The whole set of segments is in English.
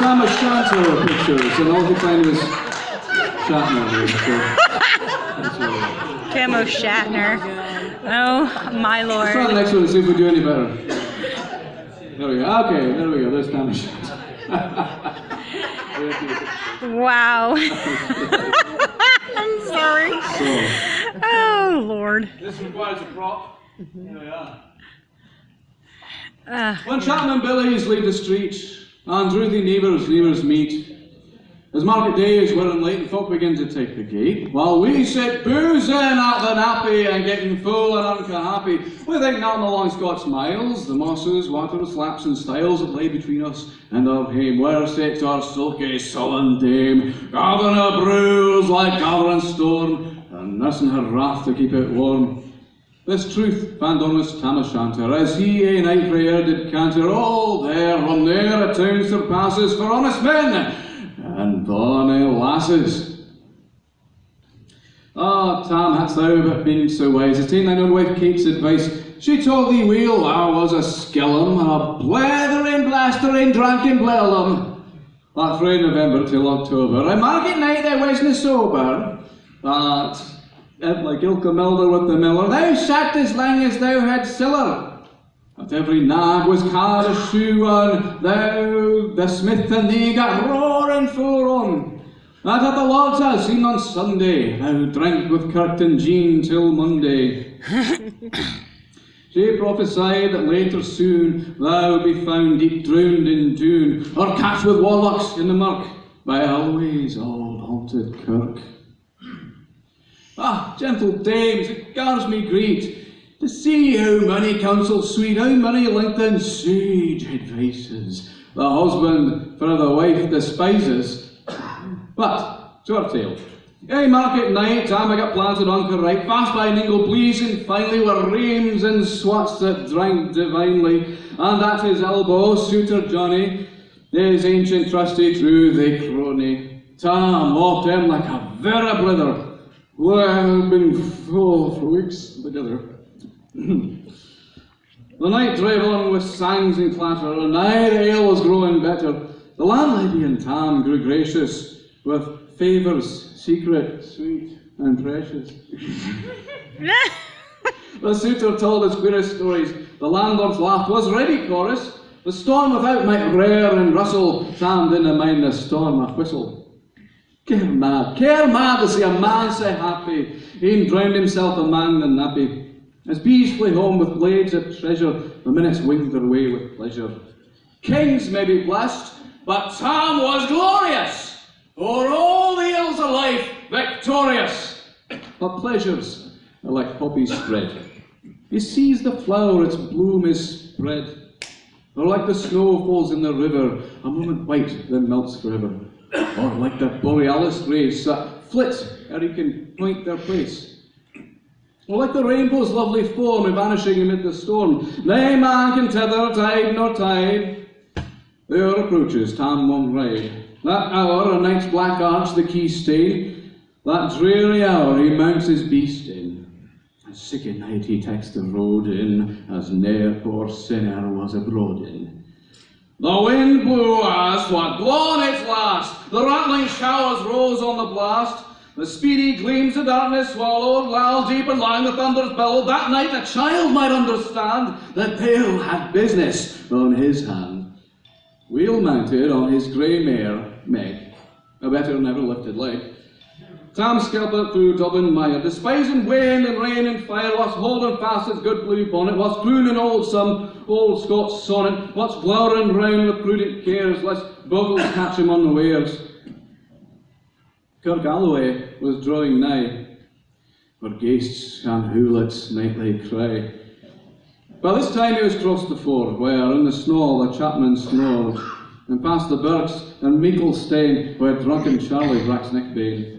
tam-o shanter pictures, and all the time was Shatner. Tam-o Shatner. Oh, my lord. Let's try the next one and see if we do any better. There we go. Okay, there we go. There's tam-o shanter. Wow. I'm sorry. So, Oh, Lord. this requires a prop. Here we are. When Chapman and Billy's leave the street, and through the neighbours meet, as market days wearing late and folk begin to take the gate, while we sit boozing at the nappy and getting full and unhappy, we think not on the long Scots miles, the mosses, water, slaps and styles that lay between us and our hame, where sits our sulky, sullen dame, gathering her brews like gathering storm, and nursing her wrath to keep it warm. This truth fand honest tam-o shanter, as he a night frae air did canter, all there from there a town surpasses for honest men and bonny lasses. Ah, Tam, hadst thou but been so wise, as ta'en thine own wife Kate's advice, she told thee weel thou was a skillum, a blethering, blastering, drunken blellum. That frae November till October, a market night thou wasna sober, but like ilka milder with the miller, thou sat as lang as thou had siller. At every nag was card a shoe on, thou, the smith and thee got roaring full on. And at the Lord's house seen on Sunday, thou drank with Kurt and Jean till Monday. She prophesied that later soon thou be found deep drowned in Doon, or catch with warlocks in the murk by Always old haunted kirk. Ah, gentle dames, it gars me greet to see how many counsels sweet, how many lengthened sage advices the husband for the wife despises. But, to our tale. Market night, Tam I got planted on right, fast by Ningle pleasing, finally were reams and swats that drank divinely, and at his elbow, suitor Johnny, his ancient trusty true they crony. Tam walked him like a vera brother. Well, been full for weeks together. The night drave on with sangs and clatter, and aye the ale was growing better. The landlady and Tam grew gracious, with favours secret, sweet, and precious. The suitor told his queerest stories, the landlord's laugh was ready chorus. The storm without might rare and rustle, Tam didn't mind the storm a whistle. Care mad to see a man so happy, he'en drowned himself amang the nappy. As bees flee home with blades of treasure, the minutes winged their way with pleasure. Kings may be blessed, but Tam was glorious, o'er all the ills of life victorious. But pleasures are like poppies spread. He sees the flower, its bloom is spread. Or like the snow falls in the river, a moment white, then melts forever. Or like the borealis rays that flit ere he can point their place. Or like the rainbow's lovely form vanishing amid the storm. Nay man can tether tide nor tide. The hour approaches, Tam won't ride. That hour, a night's black arch the key stain. That dreary hour he mounts his beast in. A sick at night he takes the road in, as ne'er poor sinner was abroad in. The wind blew as what blown its last, the rattling showers rose on the blast, the speedy gleams of darkness swallowed, while deep and loud the thunders bellowed. That night a child might understand that Dale had business on his hand. Wheel mounted on his grey mare, Meg, a better never lifted leg. Tam scalped through Dublin mire, despising wind and rain and fire, what's holding fast his good blue bonnet, what's crooning some old Scots sonnet, what's glowering round with prudent cares, lest boggles catch him on the wares. Kirk Alloway was drawing nigh, where ghaists and hoolets nightly cry. By this time he was crossed the ford, where in the snaw the chapman snored, and past the birks and Meeklestein, where drunken Charlie racks neckbane.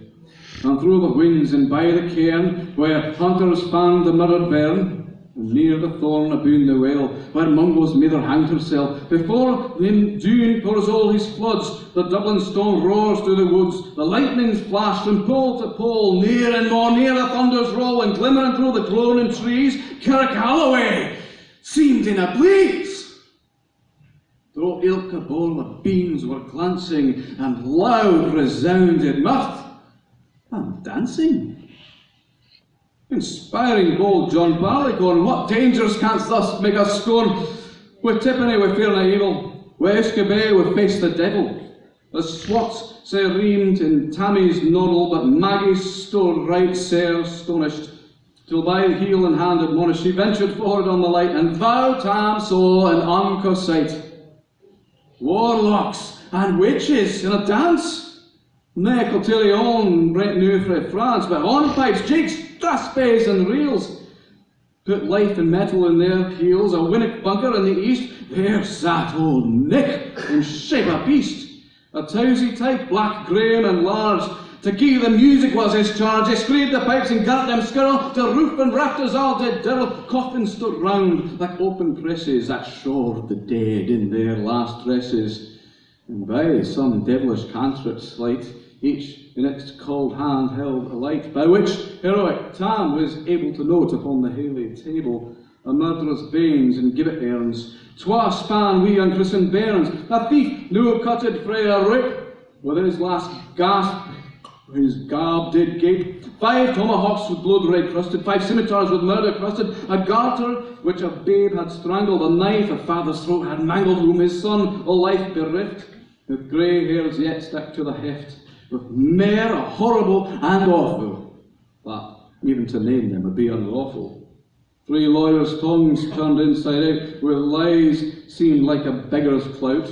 And through the winds and by the cairn, where hunters found the murdered bairn, and near the thorn aboon the well, where Mungo's mither hanged herself. Before him Doon pours all his floods, the Dublin storm roars through the woods, the lightnings flash from pole to pole, near and more near the thunders roll, and glimmering through the gloaming trees, Kirk Alloway seemed in a blaze. Through fro ilka bowl of beans were glancing, and loud resounded mirth and dancing. Inspiring bold John Barleycorn, what dangers canst thus make us scorn? With Tiffany we fear na evil, with Escabay we face the devil. As swats say reamed in Tammy's noddle, but Maggie stood right sair astonished, till by heel and hand admonished she ventured forward on the light, and thou, Tam, saw an unco sight. Warlocks and witches in a dance. Neck will tell you on right new frae France, but hornpipes, jigs, strathspeys and reels. Put life and metal in their keels, a winnock bunker in the east, there sat old Nick in shape a beast. A towsy tyke, black, graham and large, to gie the music was his charge. He screed the pipes and gart them skirl, till roof and rafters all did dirl. Coffins stood round like open presses that shored the dead in their last dresses. And by some devilish cantrip sleight, each in its cold hand held a light, by which heroic Tam was able to note upon the Haley table a murderer's banes and gibbet airns, twa span wee unchristened bairns, a thief new cutted frae a rip, with his last gasp his garb did gape, 5 tomahawks with blood red crusted, 5 scimitars with murder crusted, a garter which a babe had strangled, a knife a father's throat had mangled, whom his son o' life bereft, with grey hairs yet stuck to the heft, with mair horrible and awful, but even to name them would be unlawful. 3 lawyers' tongues turned inside out, where lies seemed like a beggar's clout.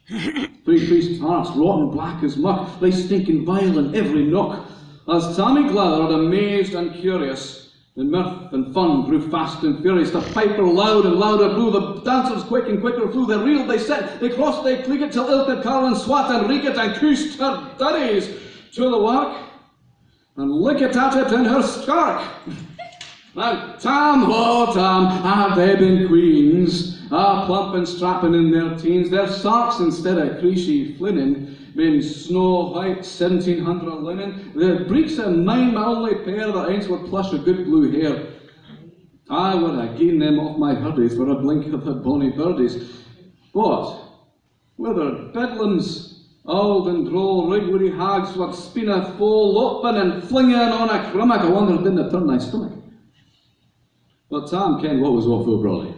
3 priests' hearts, rotten black as muck, lay stinking vile in every nook. As Tammy glathered, amazed and curious, the mirth and fun grew fast and furious. The piper loud and louder blew, the dancers quick and quicker flew. They reeled, they set, they crossed, they cleeked, till ilka carl and swat and reekit and coosed her duddies to the work, and lickit at it in her skark. Now, Tam, oh Tam, have they been queens? Plump and strapping in their teens, their sarks instead of creasy flinin, been snow white 1700 linen, the breeks of mine my only pair that ain't would plush a good blue hair. I would have given them off my hurdies for a blink of the bonny birdies. But, whether bedlams, old and droll rigwoody hags would spin a full lopin and flinging on a crummock, I wonder didn't turn my stomach. But Tam ken what was awful brawly.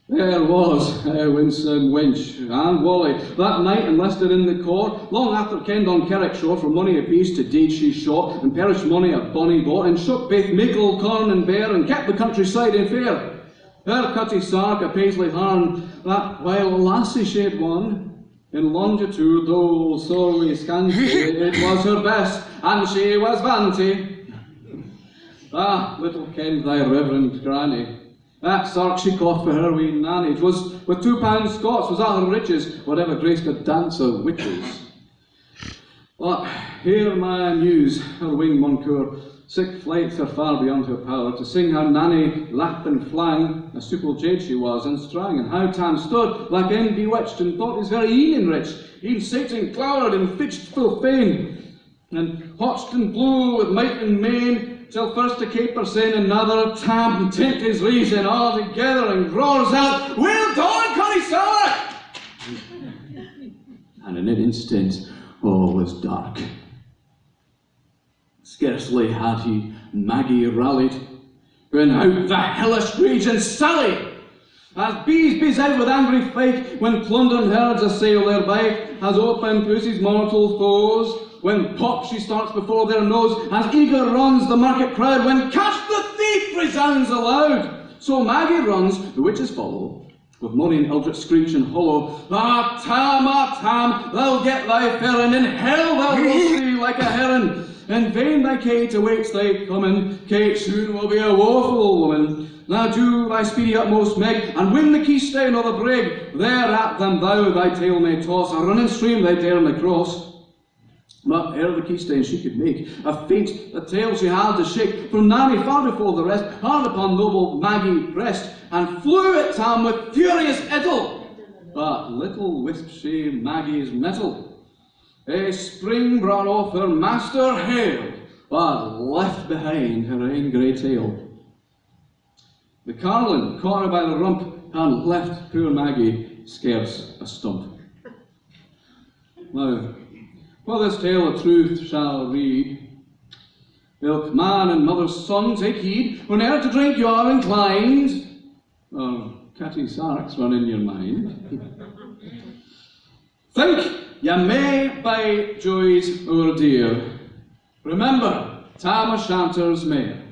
There was winsome wench and Wally that night enlisted in the corps, long after kenned on Carrick shore for money apiece to deed she shot, and perished money a bonny bought, and shook baith meikle, corn and bear, and kept the countryside in fair. Her cutty sark a paisley harn, that while lassie she had won, in longitude though sorely scanty, it was her best, and she was vanity. Ah, little kenned thy reverend granny, that sark she caught for her wee nanny, 'twas with £2 Scots was that her riches, whatever graced a dance of witches. But hear my muse, her wing Moncur, sick flights are far beyond her power, to sing how nanny lapped and flang, a supple jade she was, and strang, and how Tam stood like en bewitched, and thought his very een enriched, e'en Satan glowered and fidged full fain, and hotched and blew with might and main, till first a caper saying another, Tam tint his reason all together and roars out, "Well done, Connie Sark!" And in an instant all was dark. Scarcely had he Maggie rallied, when out the hellish region sally, as bees bees out with angry fight, when plundering herds assail their bite, as open pussy's mortal foes, when pop she starts before their nose, as eager runs the market crowd, when catch the thief resounds aloud. So Maggie runs, the witches follow, with moaning eldritch screech and hollow, ah Tam, thou'll get thy ferrin, in hell thou wilt see like a heron. In vain thy Kate awaits thy coming, Kate soon will be a woeful woman. Now do thy speedy utmost, Meg, and win the keystone of the brig, thereat than thou thy tail may toss, a running stream they dare na cross. But ere the keystone she could make, a feint the tail she had to shake, from Nanny far before the rest, hard upon noble Maggie pressed, and flew at Tam with furious ettle. But little wist she Maggie's mettle. A spring brought off her master hail, but left behind her ain grey tail. The carlin caught her by the rump, and left poor Maggie scarce a stump. Now, while this tale of truth shall read, ilk man and mother's son take heed, whene'er to drink you are inclined, or catty sarks run in your mind. Think ye may by joys o'er dear, remember tam-o shanter's mare.